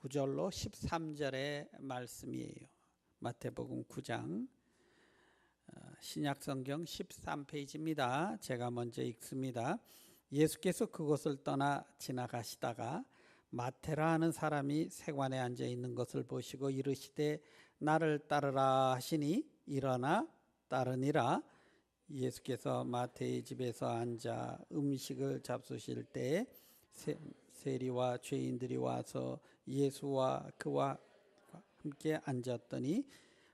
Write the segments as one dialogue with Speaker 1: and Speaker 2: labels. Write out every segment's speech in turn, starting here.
Speaker 1: 9절로 13절의 말씀이에요. 마태복음 9장 신약성경 13페이지입니다. 제가 먼저 읽습니다. 예수께서 그곳을 떠나 지나가시다가 마태라 하는 사람이 세관에 앉아 있는 것을 보시고 이르시되 나를 따르라 하시니 일어나 따르니라. 예수께서 마태의 집에서 앉아 음식을 잡수실 때에 세리와 죄인들이 와서 예수와 그와 함께 앉았더니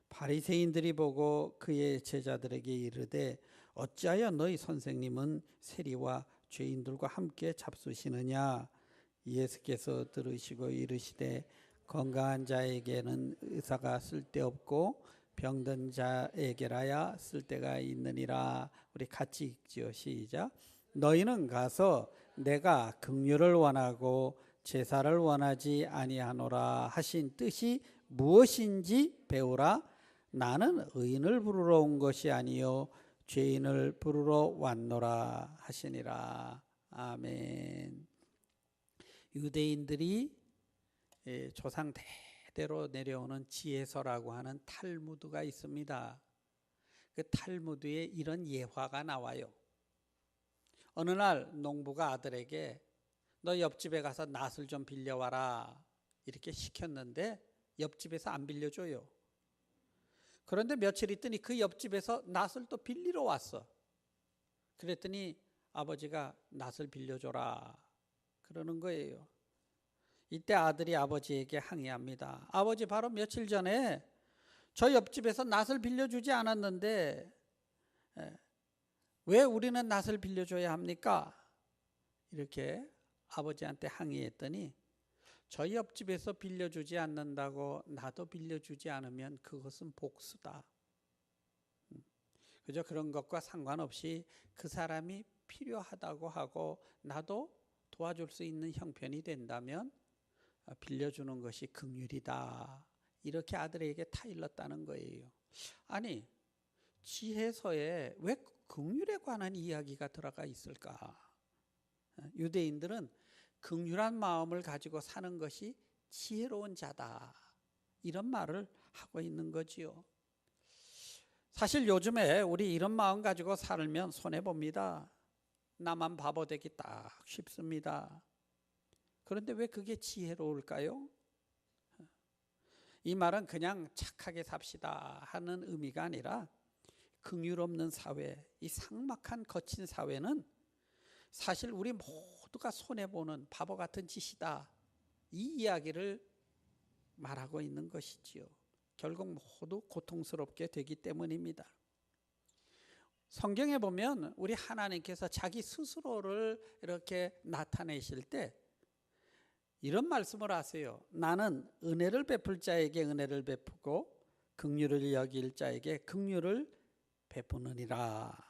Speaker 1: 바리새인들이 보고 그의 제자들에게 이르되 어찌하여 너희 선생님은 세리와 죄인들과 함께 잡수시느냐. 예수께서 들으시고 이르시되 건강한 자에게는 의사가 쓸데없고 병든 자에게라야 쓸데가 있느니라. 우리 같이 읽지요. 시작. 너희는 가서 내가 긍휼을 원하고 제사를 원하지 아니하노라 하신 뜻이 무엇인지 배우라. 나는 의인을 부르러 온 것이 아니요 죄인을 부르러 왔노라 하시니라. 아멘. 유대인들이 조상 대대로 내려오는 지혜서라고 하는 탈무드가 있습니다. 그 탈무드에 이런 예화가 나와요. 어느 날 농부가 아들에게 너 옆집에 가서 낫을 좀 빌려와라 이렇게 시켰는데 옆집에서 안 빌려줘요. 그런데 며칠 있더니 그 옆집에서 낫을 또 빌리러 왔어. 그랬더니 아버지가 낫을 빌려줘라 그러는 거예요. 이때 아들이 아버지에게 항의합니다. 아버지, 바로 며칠 전에 저 옆집에서 낫을 빌려주지 않았는데 왜 우리는 낫을 빌려줘야 합니까? 이렇게 아버지한테 항의했더니 저희 옆집에서 빌려주지 않는다고 나도 빌려주지 않으면 그것은 복수다. 그저 그런 것과 상관없이 그 사람이 필요하다고 하고 나도 도와줄 수 있는 형편이 된다면 빌려주는 것이 긍휼이다. 이렇게 아들에게 타일렀다는 거예요. 아니, 지혜서에 왜 긍휼에 관한 이야기가 들어가 있을까? 유대인들은 긍휼한 마음을 가지고 사는 것이 지혜로운 자다. 이런 말을 하고 있는 거지요. 사실 요즘에 우리 이런 마음 가지고 살면 손해봅니다. 나만 바보 되기 딱 쉽습니다. 그런데 왜 그게 지혜로울까요? 이 말은 그냥 착하게 삽시다 하는 의미가 아니라 긍휼 없는 사회, 이 삭막한 거친 사회는 사실 우리 모두가 손해보는 바보 같은 짓이다. 이 이야기를 말하고 있는 것이지요. 결국 모두 고통스럽게 되기 때문입니다. 성경에 보면 우리 하나님께서 자기 스스로를 이렇게 나타내실 때 이런 말씀을 하세요. 나는 은혜를 베풀 자에게 은혜를 베푸고 긍휼을 여길 자에게 긍휼을 베푸느니라.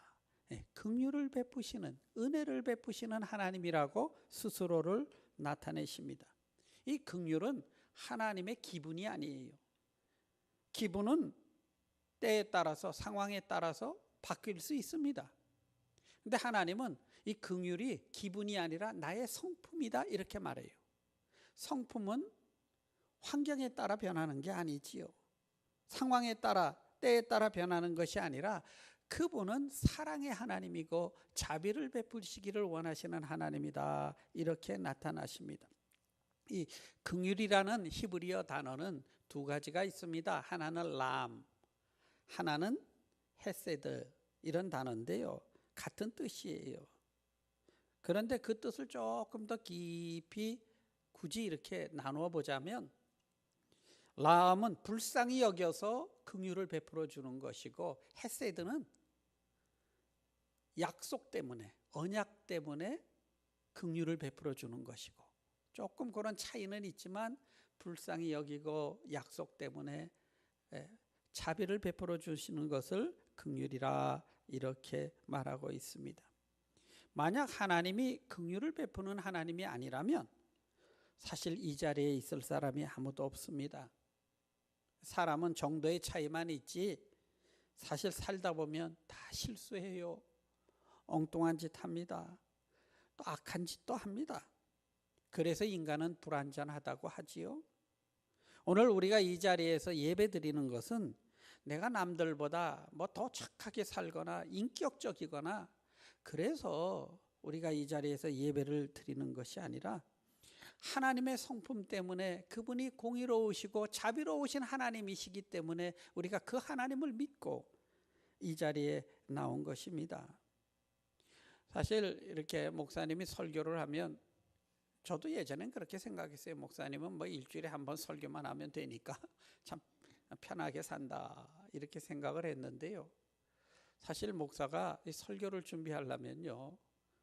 Speaker 1: 긍휼을 베푸시는, 은혜를 베푸시는 하나님이라고 스스로를 나타내십니다. 이 긍휼은 하나님의 기분이 아니에요. 기분은 때에 따라서 상황에 따라서 바뀔 수 있습니다. 그런데 하나님은 이 긍휼이 기분이 아니라 나의 성품이다 이렇게 말해요. 성품은 환경에 따라 변하는 게 아니지요. 상황에 따라 때에 따라 변하는 것이 아니라 그분은 사랑의 하나님이고 자비를 베푸시기를 원하시는 하나님이다 이렇게 나타나십니다. 이 긍휼이라는 히브리어 단어는 두 가지가 있습니다. 하나는 람, 하나는 헤세드 이런 단어인데요. 같은 뜻이에요. 그런데 그 뜻을 조금 더 깊이 굳이 이렇게 나누어 보자면 람은 불쌍히 여겨서 긍휼을 베풀어 주는 것이고 헤세드는 약속 때문에 언약 때문에 긍휼을 베풀어 주는 것이고 조금 그런 차이는 있지만 불쌍히 여기고 약속 때문에 자비를 베풀어 주시는 것을 긍휼이라 이렇게 말하고 있습니다. 만약 하나님이 긍휼을 베푸는 하나님이 아니라면 사실 이 자리에 있을 사람이 아무도 없습니다. 사람은 정도의 차이만 있지 사실 살다 보면 다 실수해요. 엉뚱한 짓 합니다. 또 악한 짓도 합니다. 그래서 인간은 불완전하다고 하지요. 오늘 우리가 이 자리에서 예배 드리는 것은 내가 남들보다 뭐 더 착하게 살거나 인격적이거나 그래서 우리가 이 자리에서 예배를 드리는 것이 아니라 하나님의 성품 때문에 그분이 공의로우시고 자비로우신 하나님이시기 때문에 우리가 그 하나님을 믿고 이 자리에 나온 것입니다. 사실 이렇게 목사님이 설교를 하면 저도 예전엔 그렇게 생각했어요. 목사님은 뭐 일주일에 한 번 설교만 하면 되니까 참 편하게 산다 이렇게 생각을 했는데요. 사실 목사가 이 설교를 준비하려면요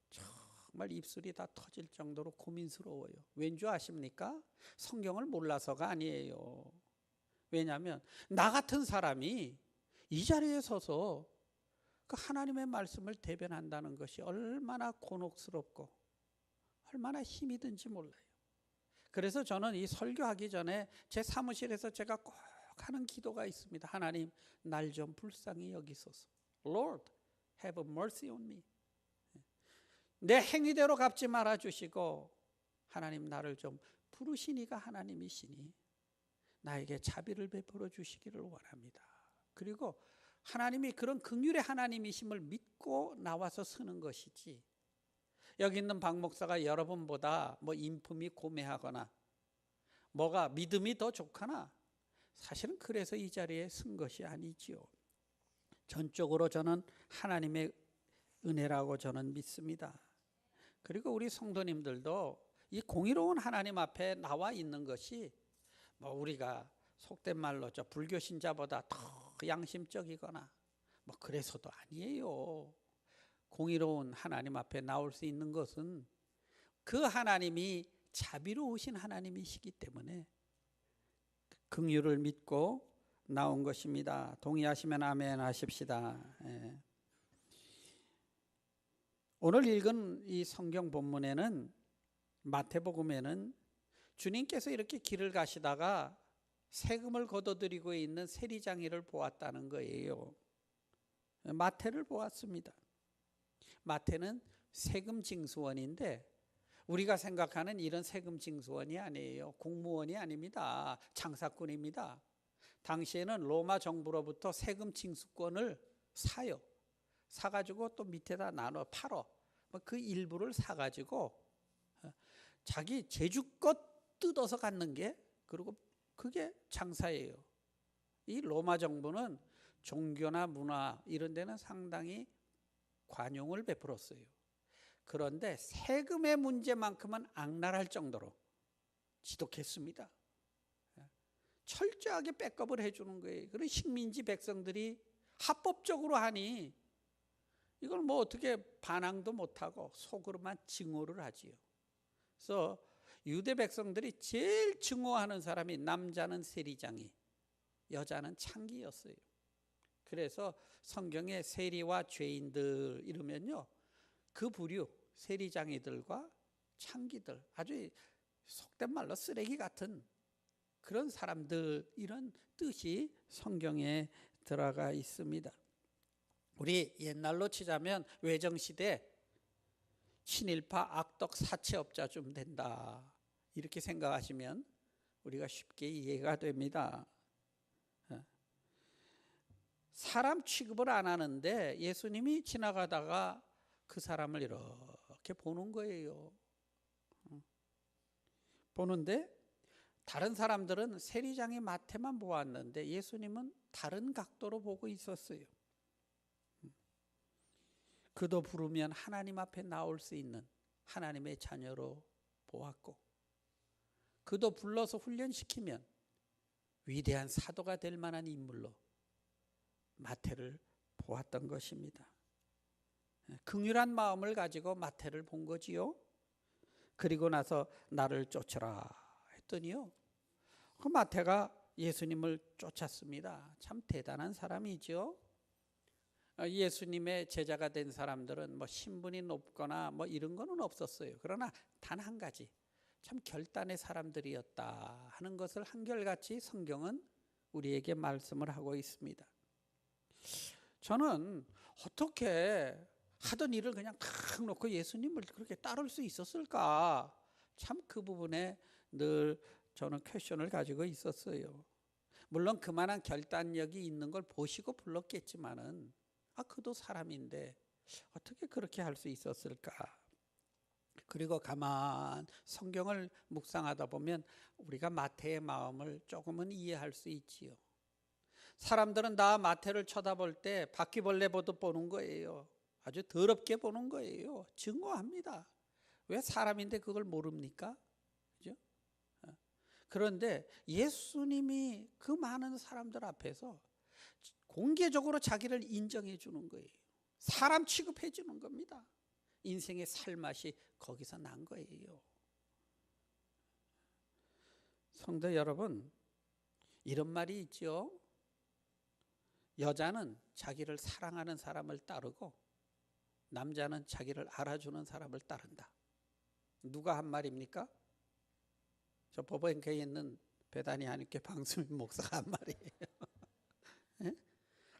Speaker 1: 정말 입술이 다 터질 정도로 고민스러워요. 왠지 아십니까? 성경을 몰라서가 아니에요. 왜냐하면 나 같은 사람이 이 자리에 서서 그 하나님의 말씀을 대변한다는 것이 얼마나 곤혹스럽고 얼마나 힘이 든지 몰라요. 그래서 저는 이 설교하기 전에 제 사무실에서 제가 꼭 하는 기도가 있습니다. 하나님, 날 좀 불쌍히 여기소서. Lord, have mercy on me. 내 행위대로 갚지 말아 주시고 하나님 나를 좀 부르시니가 하나님이시니 나에게 자비를 베풀어 주시기를 원합니다. 그리고 하나님이 그런 긍휼의 하나님이심을 믿고 나와서 서는 것이지, 여기 있는 박 목사가 여러분보다 뭐 인품이 고매하거나 뭐가 믿음이 더 좋거나 사실은 그래서 이 자리에 쓴 것이 아니지요. 전적으로 저는 하나님의 은혜라고 저는 믿습니다. 그리고 우리 성도님들도 이 공의로운 하나님 앞에 나와 있는 것이 뭐 우리가 속된 말로 저 불교 신자보다 더 양심적이거나 뭐 그래서도 아니에요. 공의로운 하나님 앞에 나올 수 있는 것은 그 하나님이 자비로우신 하나님이시기 때문에 긍휼을 믿고 나온 것입니다. 동의하시면 아멘 하십시다. 예. 오늘 읽은 이 성경 본문에는 마태복음에는 주님께서 이렇게 길을 가시다가 세금을 걷어들이고 있는 세리장이를 보았다는 거예요. 마태를 보았습니다. 마태는 세금 징수원인데 우리가 생각하는 이런 세금 징수원이 아니에요. 공무원이 아닙니다. 장사꾼입니다. 당시에는 로마 정부로부터 세금 징수권을 사요. 사가지고 또 밑에다 나눠 팔어. 그 일부를 사가지고 자기 제주껏 뜯어서 갖는 게, 그리고 그게 장사예요. 이 로마 정부는 종교나 문화 이런 데는 상당히 관용을 베풀었어요. 그런데 세금의 문제만큼은 악랄할 정도로 지독했습니다. 철저하게 백업을 해주는 거예요. 그런 식민지 백성들이 합법적으로 하니 이걸 뭐 어떻게 반항도 못하고 속으로만 증오를 하지요. 그래서 유대 백성들이 제일 증오하는 사람이 남자는 세리장이, 여자는 창기였어요. 그래서 성경에 세리와 죄인들 이러면요, 그 부류 세리장이들과 창기들, 아주 속된 말로 쓰레기 같은 그런 사람들, 이런 뜻이 성경에 들어가 있습니다. 우리 옛날로 치자면 외정시대 친일파 악덕 사채업자쯤 된다 이렇게 생각하시면 우리가 쉽게 이해가 됩니다. 사람 취급을 안 하는데 예수님이 지나가다가 그 사람을 이렇게 보는 거예요. 보는데 다른 사람들은 세리장이 마태만 보았는데 예수님은 다른 각도로 보고 있었어요. 그도 부르면 하나님 앞에 나올 수 있는 하나님의 자녀로 보았고, 그도 불러서 훈련시키면 위대한 사도가 될 만한 인물로 마태를 보았던 것입니다. 긍휼한 마음을 가지고 마태를 본 거지요. 그리고 나서 나를 쫓으라 했더니요, 그 마태가 예수님을 쫓았습니다. 참 대단한 사람이죠. 예수님의 제자가 된 사람들은 뭐 신분이 높거나 뭐 이런 거는 없었어요. 그러나 단 한 가지, 참 결단의 사람들이었다 하는 것을 한결같이 성경은 우리에게 말씀을 하고 있습니다. 저는 어떻게 하던 일을 그냥 탁 놓고 예수님을 그렇게 따를 수 있었을까? 참 그 부분에 늘 저는 퀘션을 가지고 있었어요. 물론 그만한 결단력이 있는 걸 보시고 불렀겠지만은 그도 사람인데 어떻게 그렇게 할 수 있었을까? 그리고 가만 성경을 묵상하다 보면 우리가 마태의 마음을 조금은 이해할 수 있지요. 사람들은 다 마태를 쳐다볼 때 바퀴벌레 보듯 보는 거예요. 아주 더럽게 보는 거예요. 증오합니다. 왜 사람인데 그걸 모릅니까? 그죠? 그런데 예수님이 그 많은 사람들 앞에서 공개적으로 자기를 인정해 주는 거예요. 사람 취급해 주는 겁니다. 인생의 살맛이 거기서 난 거예요. 성도 여러분, 이런 말이 있죠. 여자는 자기를 사랑하는 사람을 따르고 남자는 자기를 알아주는 사람을 따른다. 누가 한 말입니까? 저 법원교회에 있는 베다니 한인교회 방수민 목사가 한 말이에요.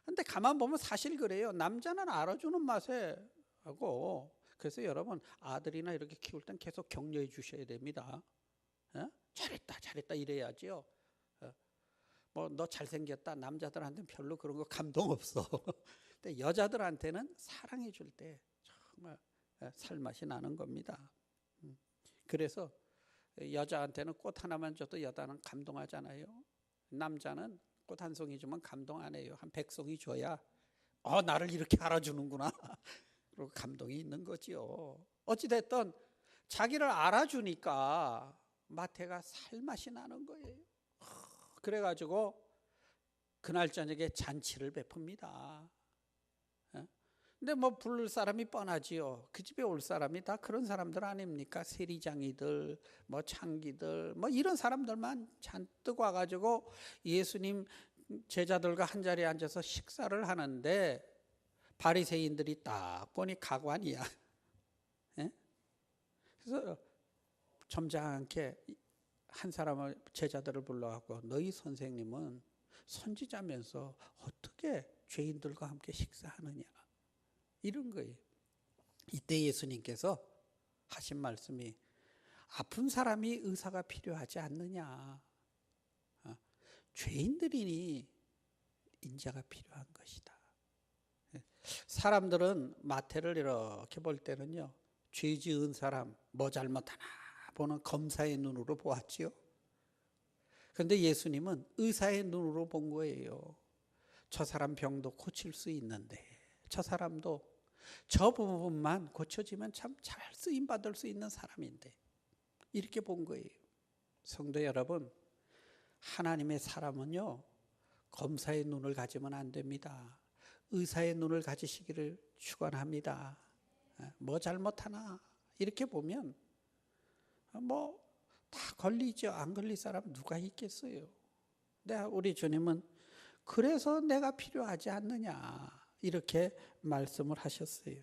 Speaker 1: 근데 가만 보면 사실 그래요. 남자는 알아주는 맛에 하고, 그래서 여러분 아들이나 이렇게 키울 땐 계속 격려해 주셔야 됩니다. 잘했다 잘했다 이래야지요. 뭐 너 잘생겼다, 남자들한테는 별로 그런 거 감동 없어. 근데 여자들한테는 사랑해 줄 때 정말 살맛이 나는 겁니다. 그래서 여자한테는 꽃 하나만 줘도 여자는 감동하잖아요. 남자는 꽃 한 송이 주면 감동 안 해요. 한 100송이 줘야 나를 이렇게 알아주는구나. 그리고 감동이 있는 거지요. 어찌됐든 자기를 알아주니까 마태가 살맛이 나는 거예요. 그래가지고 그날 저녁에 잔치를 베풉니다. 근데 뭐 부를 사람이 뻔하지요. 그 집에 올 사람이 다 그런 사람들 아닙니까? 세리장이들, 뭐 창기들, 뭐 이런 사람들만 잔뜩 와가지고 예수님 제자들과 한 자리에 앉아서 식사를 하는데 바리새인들이 딱 보니 가관이야. 그래서 점잖게 한 사람을 제자들을 불러갖고 너희 선생님은 선지자면서 어떻게 죄인들과 함께 식사하느냐, 이런 거예요. 이때 예수님께서 하신 말씀이 아픈 사람이 의사가 필요하지 않느냐, 죄인들이니 인자가 필요한 것이다. 사람들은 마태를 이렇게 볼 때는요, 죄 지은 사람 뭐 잘못하나 보는 검사의 눈으로 보았지요. 그런데 예수님은 의사의 눈으로 본 거예요. 저 사람 병도 고칠 수 있는데 저 사람도 저 부분만 고쳐지면 참 잘 쓰임 받을 수 있는 사람인데, 이렇게 본 거예요. 성도 여러분, 하나님의 사람은요 검사의 눈을 가지면 안 됩니다. 의사의 눈을 가지시기를 축원합니다. 뭐 잘못하나 이렇게 보면 뭐 다 걸리죠. 안 걸릴 사람 누가 있겠어요. 근데 우리 주님은 그래서 내가 필요하지 않느냐 이렇게 말씀을 하셨어요.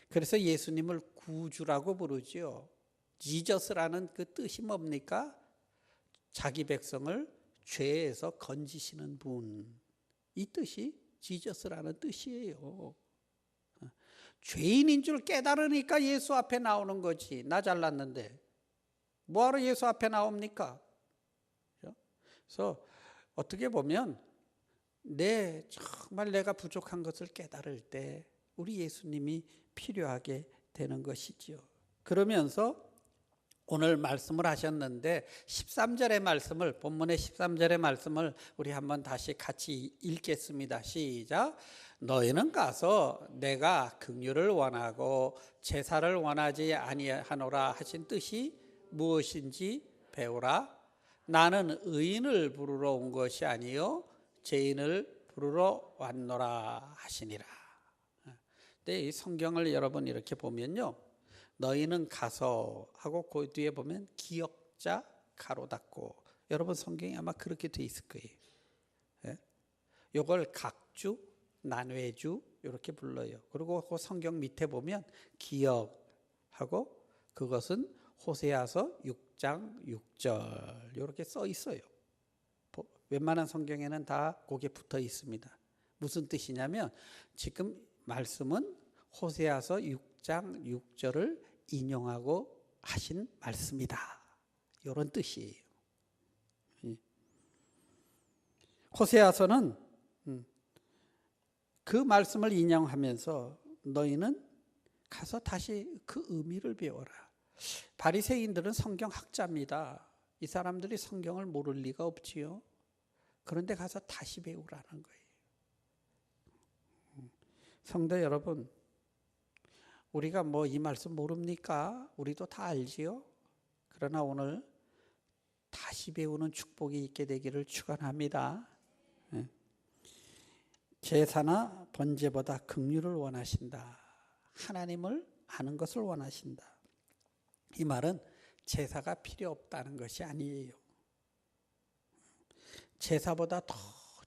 Speaker 1: 그래서 예수님을 구주라고 부르죠. 지저스라는 그 뜻이 뭡니까? 자기 백성을 죄에서 건지시는 분, 이 뜻이 지저스라는 뜻이에요. 죄인인 줄 깨달으니까 예수 앞에 나오는 거지. 나 잘났는데 뭐하러 예수 앞에 나옵니까? 그래서 어떻게 보면 정말 내가 부족한 것을 깨달을 때 우리 예수님이 필요하게 되는 것이지요. 그러면서 오늘 말씀을 하셨는데 13절의 말씀을, 본문의 13절의 말씀을 우리 한번 다시 같이 읽겠습니다. 시작. 너희는 가서 내가 긍휼을 원하고 제사를 원하지 아니하노라 하신 뜻이 무엇인지 배우라. 나는 의인을 부르러 온 것이 아니요 죄인을 부르러 왔노라 하시니라. 근데 이 성경을 여러분 이렇게 보면요, 너희는 가서 하고 그 뒤에 보면 기역자 가로 닫고, 여러분 성경이 아마 그렇게 돼 있을 거예요. 이걸 각주, 난회주 이렇게 불러요. 그리고 그 성경 밑에 보면 기역하고 그것은 호세아서 6장 6절 이렇게 써 있어요. 웬만한 성경에는 다 거기에 붙어 있습니다. 무슨 뜻이냐면 지금 말씀은 호세아서 6장 6절을 인용하고 하신 말씀이다, 이런 뜻이에요. 호세아서는 그 말씀을 인용하면서 너희는 가서 다시 그 의미를 배워라. 바리새인들은 성경 학자입니다. 이 사람들이 성경을 모를 리가 없지요. 그런데 가서 다시 배우라는 거예요. 성도 여러분, 우리가 뭐 이 말씀 모릅니까? 우리도 다 알지요. 그러나 오늘 다시 배우는 축복이 있게 되기를 축원합니다. 제사나 번제보다 긍휼을 원하신다. 하나님을 아는 것을 원하신다. 이 말은 제사가 필요 없다는 것이 아니에요. 제사보다 더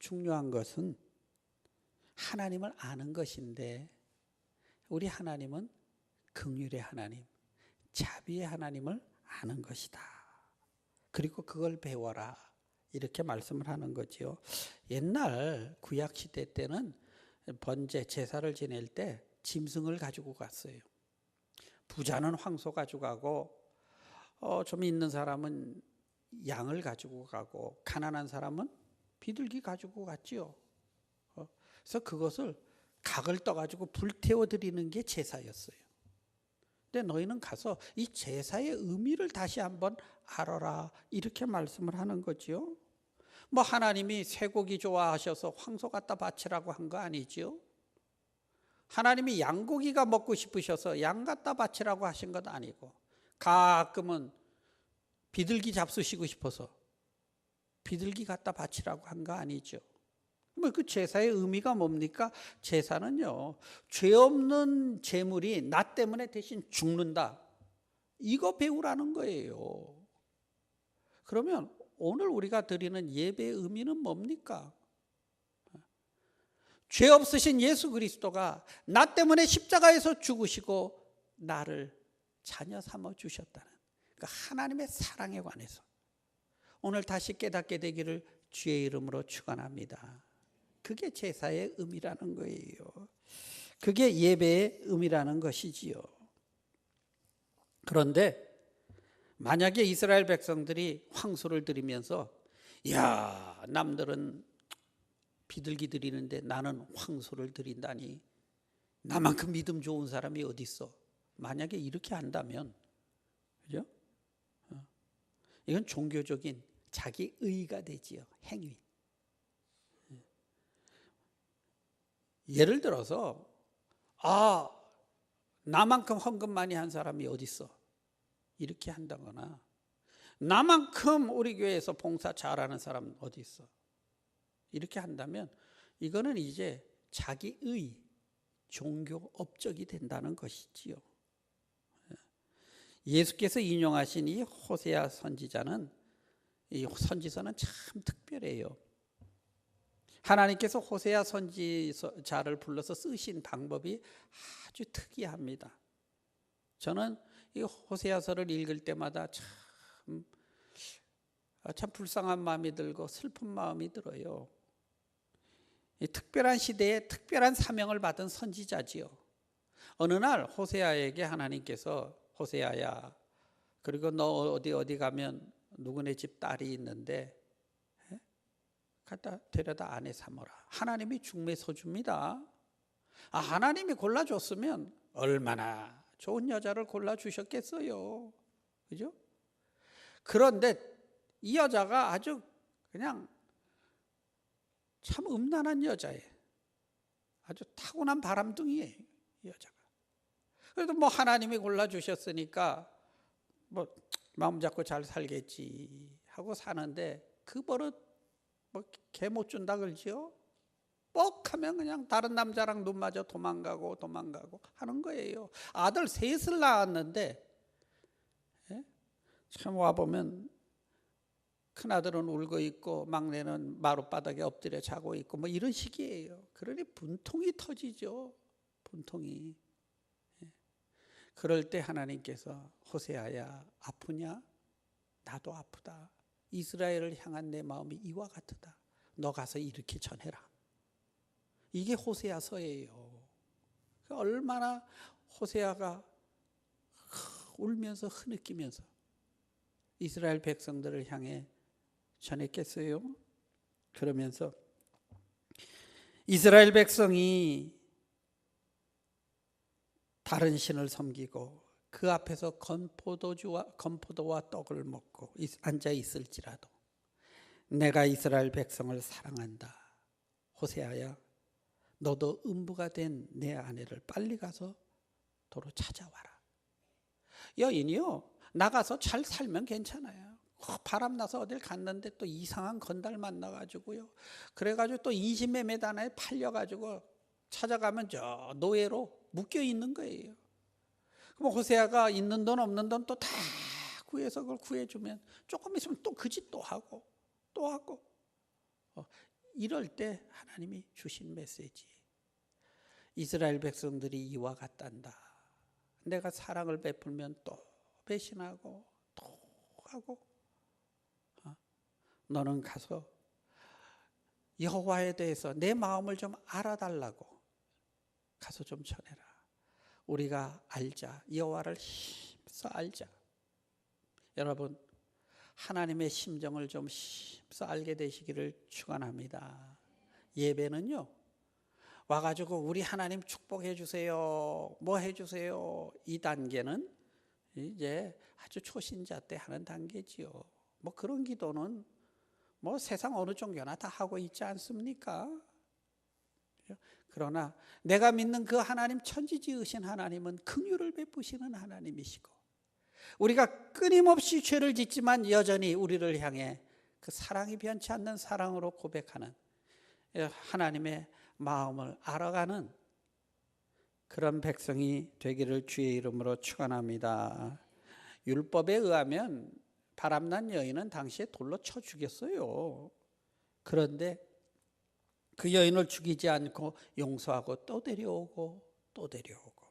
Speaker 1: 중요한 것은 하나님을 아는 것인데, 우리 하나님은 긍휼의 하나님, 자비의 하나님을 아는 것이다. 그리고 그걸 배워라. 이렇게 말씀을 하는 거지요. 옛날 구약 시대 때는 번제 제사를 지낼 때 짐승을 가지고 갔어요. 부자는 황소 가지고 가고 좀 있는 사람은 양을 가지고 가고 가난한 사람은 비둘기 가지고 갔지요. 그래서 그것을 각을 떠가지고 불태워 드리는 게 제사였어요. 근데 너희는 가서 이 제사의 의미를 다시 한번 알아라. 이렇게 말씀을 하는 거지요. 뭐 하나님이 쇠고기 좋아하셔서 황소 갖다 바치라고 한 거 아니지요. 하나님이 양고기가 먹고 싶으셔서 양 갖다 바치라고 하신 것 아니고, 가끔은 비둘기 잡수시고 싶어서 비둘기 갖다 바치라고 한 거 아니죠. 뭐 그 제사의 의미가 뭡니까? 제사는요, 죄 없는 제물이 나 때문에 대신 죽는다. 이거 배우라는 거예요. 그러면 오늘 우리가 드리는 예배의 의미는 뭡니까? 죄 없으신 예수 그리스도가 나 때문에 십자가에서 죽으시고 나를 자녀 삼아 주셨다는, 그러니까 하나님의 사랑에 관해서 오늘 다시 깨닫게 되기를 주의 이름으로 축원합니다. 그게 제사의 의미라는 거예요. 그게 예배의 의미라는 것이지요. 그런데 만약에 이스라엘 백성들이 황소를 드리면서, 야, 남들은 비둘기 드리는데 나는 황소를 드린다니, 나만큼 믿음 좋은 사람이 어디 있어? 만약에 이렇게 한다면, 그죠? 이건 종교적인 자기 의가 되지요. 행위. 예를 들어서 나만큼 헌금 많이 한 사람이 어디 있어? 이렇게 한다거나, 나만큼 우리 교회에서 봉사 잘하는 사람 어디 있어? 이렇게 한다면 이거는 이제 자기의 종교 업적이 된다는 것이지요. 예수께서 인용하신 이 호세아 선지자는, 이 선지서는 참 특별해요. 하나님께서 호세아 선지자를 불러서 쓰신 방법이 아주 특이합니다. 저는 이 호세아서를 읽을 때마다 참 불쌍한 마음이 들고 슬픈 마음이 들어요. 이 특별한 시대에 특별한 사명을 받은 선지자지요. 어느 날 호세아에게 하나님께서, 호세아야, 그리고 너 어디 가면 누구네 집 딸이 있는데 갖다 데려다 아내 삼어라. 하나님이 중매서줍니다. 하나님이 골라줬으면 얼마나 좋은 여자를 골라주셨겠어요. 그죠? 그런데 이 여자가 아주 그냥 참 음란한 여자예요. 아주 타고난 바람둥이에요, 이 여자가. 그래도 뭐 하나님이 골라주셨으니까 뭐 마음 잡고 잘 살겠지 하고 사는데, 그 버릇 뭐 개 못 준다 그러지요. 뻑하면 그냥 다른 남자랑 눈 맞아 도망가고 하는 거예요. 아들 셋을 낳았는데, 참 와보면 큰아들은 울고 있고 막내는 마룻바닥에 엎드려 자고 있고 뭐 이런 식이에요. 그러니 분통이 터지죠. 분통이. 그럴 때 하나님께서, 호세아야, 아프냐? 나도 아프다. 이스라엘을 향한 내 마음이 이와 같으다. 너 가서 이렇게 전해라. 이게 호세아서예요. 얼마나 호세아가 울면서 흐느끼면서 이스라엘 백성들을 향해 전했겠어요? 그러면서 이스라엘 백성이 다른 신을 섬기고 그 앞에서 건포도와 떡을 먹고 앉아 있을지라도 내가 이스라엘 백성을 사랑한다. 호세아야, 너도 음부가 된 내 아내를 빨리 가서 도로 찾아와라. 여인이요, 나가서 잘 살면 괜찮아요. 바람나서 어딜 갔는데 또 이상한 건달 만나가지고요, 그래가지고 또 인신매매단에 팔려가지고 찾아가면 저 노예로 묶여 있는 거예요. 그럼 호세아가 있는 돈 없는 돈 또 다 구해서 그걸 구해주면 조금 있으면 또 그 짓 또 하고 또 하고, 이럴 때 하나님이 주신 메시지, 이스라엘 백성들이 이와 같단다. 내가 사랑을 베풀면 또 배신하고 또 하고, 너는 가서 여호와에 대해서 내 마음을 좀 알아달라고 가서 좀 전해라. 우리가 알자. 여호와를 힘써 알자. 여러분, 하나님의 심정을 좀 힘써 알게 되시기를 축원합니다. 예배는요, 와가지고 우리 하나님 축복해 주세요, 뭐 해주세요, 이 단계는 이제 아주 초신자 때 하는 단계지요. 뭐 그런 기도는 뭐 세상 어느 종교나 다 하고 있지 않습니까? 그러나 내가 믿는 그 하나님, 천지지으신 하나님은 긍휼을 베푸시는 하나님이시고, 우리가 끊임없이 죄를 짓지만 여전히 우리를 향해 그 사랑이 변치 않는 사랑으로 고백하는 하나님의 마음을 알아가는 그런 백성이 되기를 주의 이름으로 축원합니다. 율법에 의하면 바람난 여인은 당시에 돌로 쳐 죽였어요. 그런데 그 여인을 죽이지 않고 용서하고 또 데려오고 또 데려오고,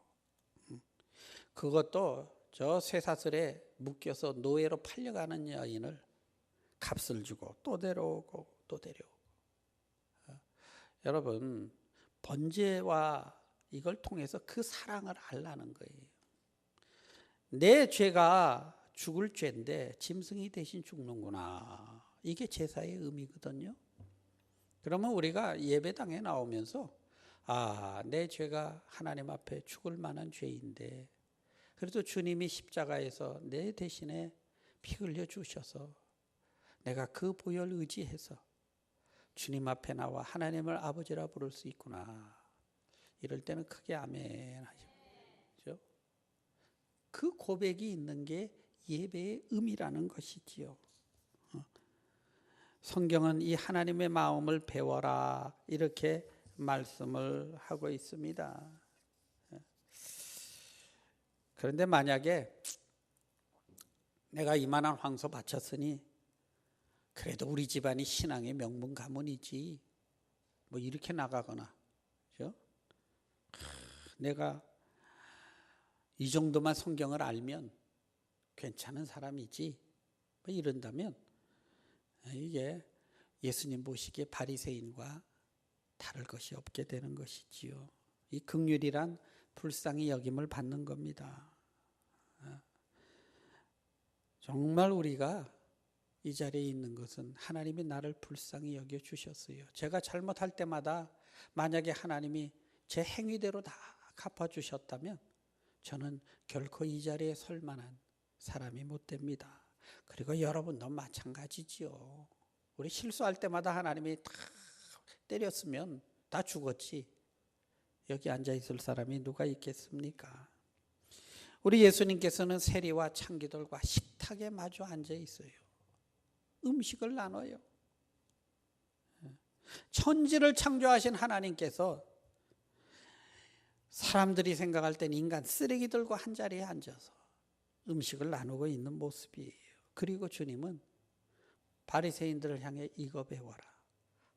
Speaker 1: 그것도 저 쇠사슬에 묶여서 노예로 팔려가는 여인을 값을 주고 또 데려오고 또 데려오고. 여러분, 번제와 이걸 통해서 그 사랑을 알라는 거예요. 내 죄가 죽을 죄인데 짐승이 대신 죽는구나, 이게 제사의 의미거든요. 그러면 우리가 예배당에 나오면서 내 죄가 하나님 앞에 죽을 만한 죄인데 그래도 주님이 십자가에서 내 대신에 피 흘려 주셔서 내가 그 보혈 의지해서 주님 앞에 나와 하나님을 아버지라 부를 수 있구나, 이럴 때는 크게 아멘 하죠. 그 고백이 있는 게 예배의 의미라는 것이지요. 성경은 이 하나님의 마음을 배워라, 이렇게 말씀을 하고 있습니다. 그런데 만약에 내가 이만한 황소 바쳤으니 그래도 우리 집안이 신앙의 명문 가문이지, 뭐 이렇게 나가거나, 그렇죠? 내가 이 정도만 성경을 알면 괜찮은 사람이지, 뭐 이런다면 이게 예수님 보시기에 바리새인과 다를 것이 없게 되는 것이지요. 이 긍휼이란 불쌍히 여김을 받는 겁니다. 정말 우리가 이 자리에 있는 것은 하나님이 나를 불쌍히 여겨 주셨어요. 제가 잘못할 때마다 만약에 하나님이 제 행위대로 다 갚아주셨다면 저는 결코 이 자리에 설 만한 사람이 못 됩니다. 그리고 여러분도 마찬가지지요. 우리 실수할 때마다 하나님이 다 때렸으면 다 죽었지, 여기 앉아있을 사람이 누가 있겠습니까? 우리 예수님께서는 세리와 창기들과 식탁에 마주 앉아 있어요. 음식을 나눠요. 천지를 창조하신 하나님께서 사람들이 생각할 때는 인간 쓰레기들과 한자리에 앉아서 음식을 나누고 있는 모습이에요. 그리고 주님은 바리새인들을 향해 이거 배워라,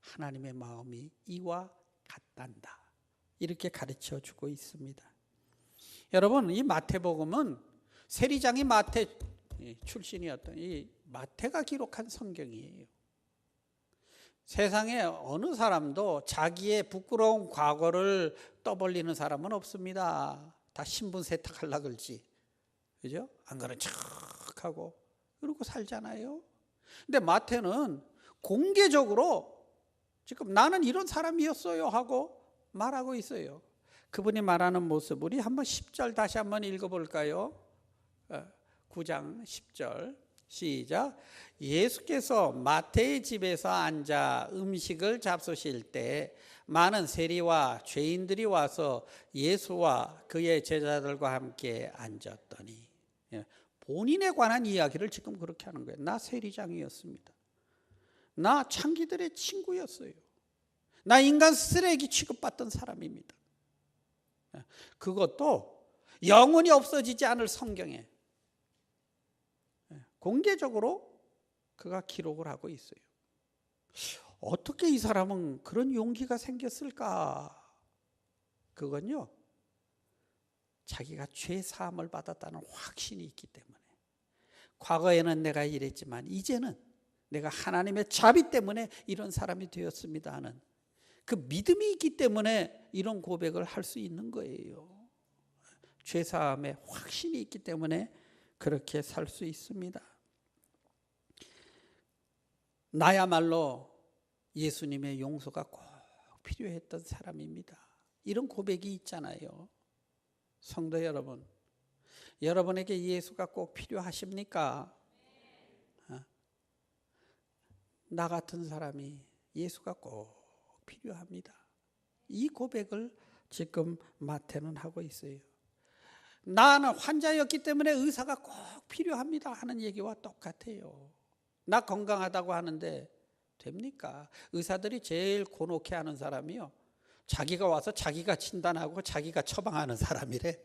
Speaker 1: 하나님의 마음이 이와 같단다, 이렇게 가르쳐 주고 있습니다. 여러분, 이 마태복음은 세리장이 마태 출신이었던 이 마태가 기록한 성경이에요. 세상에 어느 사람도 자기의 부끄러운 과거를 떠벌리는 사람은 없습니다. 다 신분 세탁하려고 그러지, 그죠? 안 그런 척하고 그러고 살잖아요. 근데 마태는 공개적으로 지금 나는 이런 사람이었어요 하고 말하고 있어요. 그분이 말하는 모습, 우리 한번 10절 다시 한번 읽어볼까요? 9장 10절 시작. 예수께서 마태의 집에서 앉아 음식을 잡수실 때 많은 세리와 죄인들이 와서 예수와 그의 제자들과 함께 앉았더니, 본인에 관한 이야기를 지금 그렇게 하는 거예요. 나 세리장이었습니다. 나 창기들의 친구였어요. 나 인간 쓰레기 취급받던 사람입니다. 그것도 영원히 없어지지 않을 성경에 공개적으로 그가 기록을 하고 있어요. 어떻게 이 사람은 그런 용기가 생겼을까? 그건요, 자기가 죄 사함을 받았다는 확신이 있기 때문에. 과거에는 내가 이랬지만 이제는 내가 하나님의 자비 때문에 이런 사람이 되었습니다 하는 그 믿음이 있기 때문에 이런 고백을 할 수 있는 거예요. 죄 사함에 확신이 있기 때문에 그렇게 살 수 있습니다. 나야말로 예수님의 용서가 꼭 필요했던 사람입니다. 이런 고백이 있잖아요. 성도 여러분, 여러분에게 예수가 꼭 필요하십니까? 나 같은 사람이 예수가 꼭 필요합니다. 이 고백을 지금 마태는 하고 있어요. 나는 환자였기 때문에 의사가 꼭 필요합니다 하는 얘기와 똑같아요. 나 건강하다고 하는데 됩니까? 의사들이 제일 곤혹해 하는 사람이요, 자기가 와서 자기가 진단하고 자기가 처방하는 사람이래.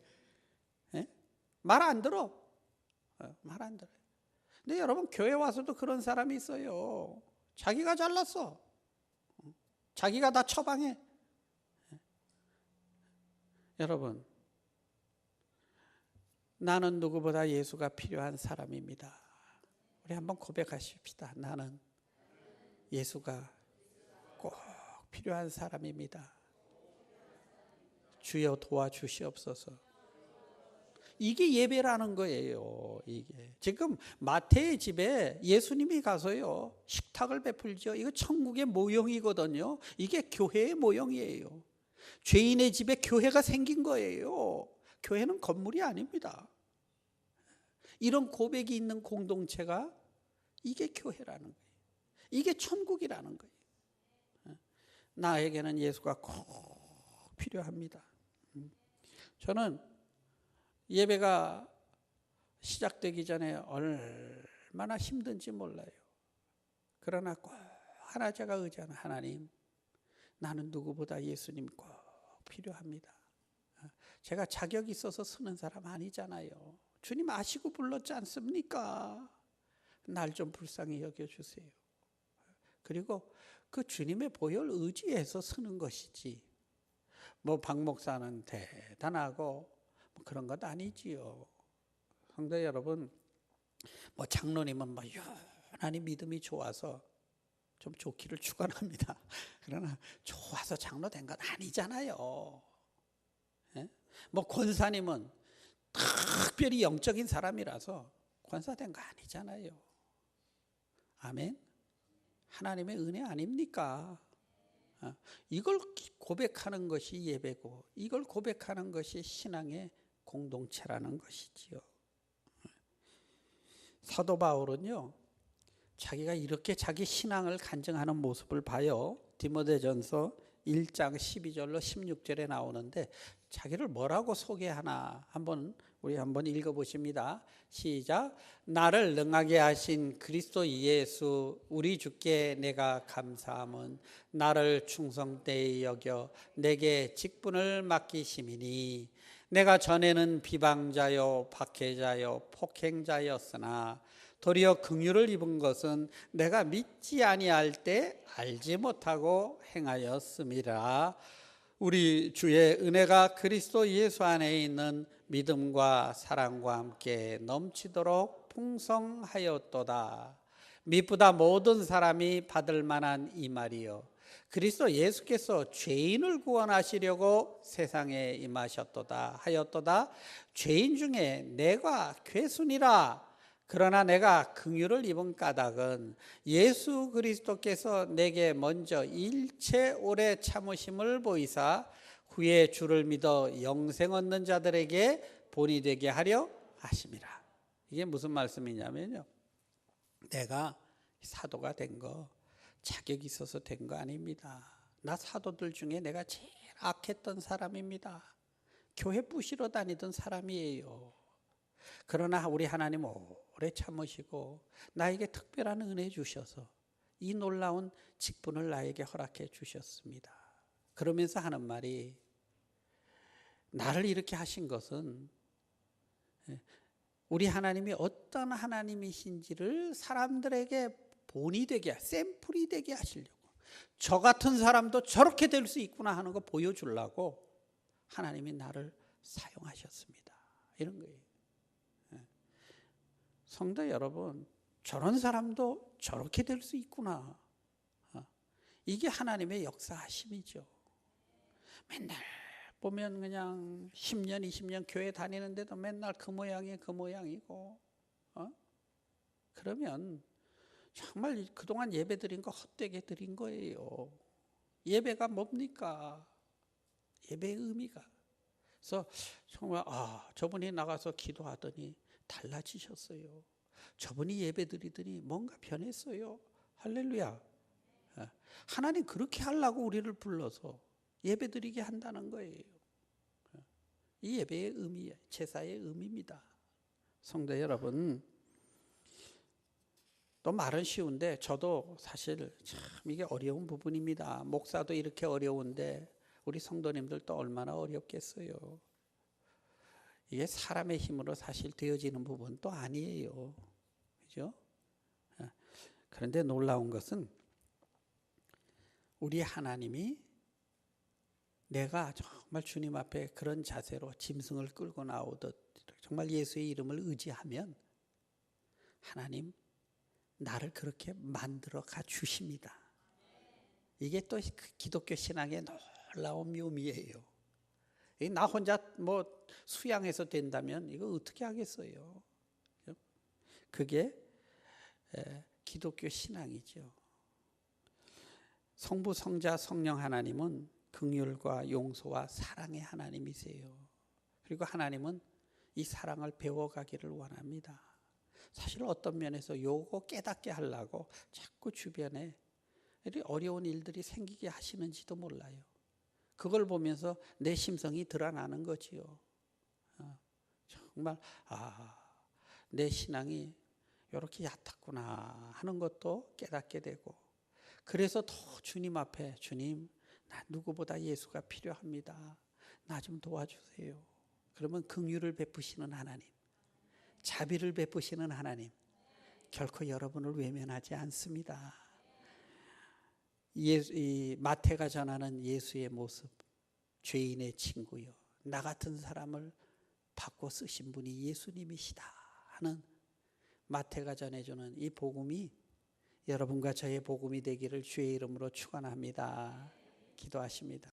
Speaker 1: 말 안 들어. 말 안 들어요. 근데 여러분, 교회 와서도 그런 사람이 있어요. 자기가 잘났어. 자기가 다 처방해. 여러분, 나는 누구보다 예수가 필요한 사람입니다. 우리 한번 고백하십시다. 나는 예수가 꼭 필요한 사람입니다. 주여 도와주시옵소서. 이게 예배라는 거예요. 이게 지금 마태의 집에 예수님이 가서요 식탁을 베풀죠. 이거 천국의 모형이거든요. 이게 교회의 모형이에요. 죄인의 집에 교회가 생긴 거예요. 교회는 건물이 아닙니다. 이런 고백이 있는 공동체가 이게 교회라는 거예요. 이게 천국이라는 거예요. 나에게는 예수가 꼭 필요합니다. 저는 예배가 시작되기 전에 얼마나 힘든지 몰라요. 그러나 꼭 하나 제가 의지하는, 하나님, 나는 누구보다 예수님 꼭 필요합니다. 제가 자격이 있어서 쓰는 사람 아니잖아요. 주님 아시고 불렀지 않습니까? 날 좀 불쌍히 여겨주세요. 그리고 그 주님의 보혈 의지해서 쓰는 것이지, 뭐 박 목사는 대단하고 뭐 그런 것 아니지요. 성도 여러분, 뭐 장로님은 뭐 유난히 믿음이 좋아서 좀 좋기를 축원합니다. 그러나 좋아서 장로 된 건 아니잖아요. 뭐 권사님은 특별히 영적인 사람이라서 권사 된 거 아니잖아요. 아멘. 하나님의 은혜 아닙니까? 이걸 고백하는 것이 예배고, 이걸 고백하는 것이 신앙의 공동체라는 것이지요. 사도 바울은요, 자기가 이렇게 자기 신앙을 간증하는 모습을 봐요. 디모데전서 1장 12절로 16절에 나오는데, 자기를 뭐라고 소개하나 우리 한번 읽어보십니다. 시작. 나를 능하게 하신 그리스도 예수 우리 주께 내가 감사함은 나를 충성되이 여겨 내게 직분을 맡기심이니, 내가 전에는 비방자요 박해자요 폭행자였으나 도리어 긍휼을 입은 것은 내가 믿지 아니할 때 알지 못하고 행하였음이라. 우리 주의 은혜가 그리스도 예수 안에 있는 믿음과 사랑과 함께 넘치도록 풍성하였도다. 미쁘다 모든 사람이 받을 만한 이 말이요, 그리스도 예수께서 죄인을 구원하시려고 세상에 임하셨도다 하였도다. 죄인 중에 내가 괴순이라 그러나 내가 긍휼을 입은 까닭은 예수 그리스도께서 내게 먼저 일체 오래 참으심을 보이사 후에 주를 믿어 영생 얻는 자들에게 본이 되게 하려 하심이라. 이게 무슨 말씀이냐면요, 내가 사도가 된 거 자격이 있어서 된 거 아닙니다. 나 사도들 중에 내가 제일 악했던 사람입니다. 교회 부시러 다니던 사람이에요. 그러나 우리 하나님 오래 참으시고 나에게 특별한 은혜 주셔서 이 놀라운 직분을 나에게 허락해 주셨습니다. 그러면서 하는 말이, 나를 이렇게 하신 것은 우리 하나님이 어떤 하나님이신지를 사람들에게 본이 되게, 샘플이 되게 하시려고, 저 같은 사람도 저렇게 될 수 있구나 하는 거 보여주려고 하나님이 나를 사용하셨습니다. 이런 거예요. 성도 여러분, 저런 사람도 저렇게 될 수 있구나. 이게 하나님의 역사하심이죠. 맨날 보면 그냥 10년, 20년 교회 다니는데도 맨날 그 모양이 그 모양이고, 그러면 정말 그동안 예배 드린 거 헛되게 드린 거예요. 예배가 뭡니까? 예배의 의미가. 그래서 정말 저분이 나가서 기도하더니 달라지셨어요. 저분이 예배 드리더니 뭔가 변했어요. 할렐루야. 하나님 그렇게 하려고 우리를 불러서 예배 드리게 한다는 거예요. 이 예배의 의미, 제사의 의미입니다. 성도 여러분, 또 말은 쉬운데 저도 사실 참 이게 어려운 부분입니다. 목사도 이렇게 어려운데 우리 성도님들도 얼마나 어렵겠어요. 이게 사람의 힘으로 사실 되어지는 부분도 아니에요. 그죠? 그런데 놀라운 것은 우리 하나님이 내가 정말 주님 앞에 그런 자세로 짐승을 끌고 나오듯 정말 예수의 이름을 의지하면 하나님 나를 그렇게 만들어 가 주십니다. 이게 또 기독교 신앙의 놀라운 묘미예요. 나 혼자 뭐 수양해서 된다면 이거 어떻게 하겠어요? 그게 기독교 신앙이죠. 성부, 성자, 성령 하나님은 긍휼과 용서와 사랑의 하나님이세요. 그리고 하나님은 이 사랑을 배워가기를 원합니다. 사실 어떤 면에서 요거 깨닫게 하려고 자꾸 주변에 어려운 일들이 생기게 하시는지도 몰라요. 그걸 보면서 내 심성이 드러나는 거지요. 정말 내 신앙이 이렇게 얕았구나 하는 것도 깨닫게 되고, 그래서 더 주님 앞에, 주님 나 누구보다 예수가 필요합니다. 나 좀 도와주세요. 그러면 긍휼을 베푸시는 하나님, 자비를 베푸시는 하나님, 결코 여러분을 외면하지 않습니다. 이 마태가 전하는 예수의 모습, 죄인의 친구요, 나 같은 사람을 바꿔 쓰신 분이 예수님이시다 하는 마태가 전해주는 이 복음이 여러분과 저의 복음이 되기를 주의 이름으로 축원합니다. 기도하십니다.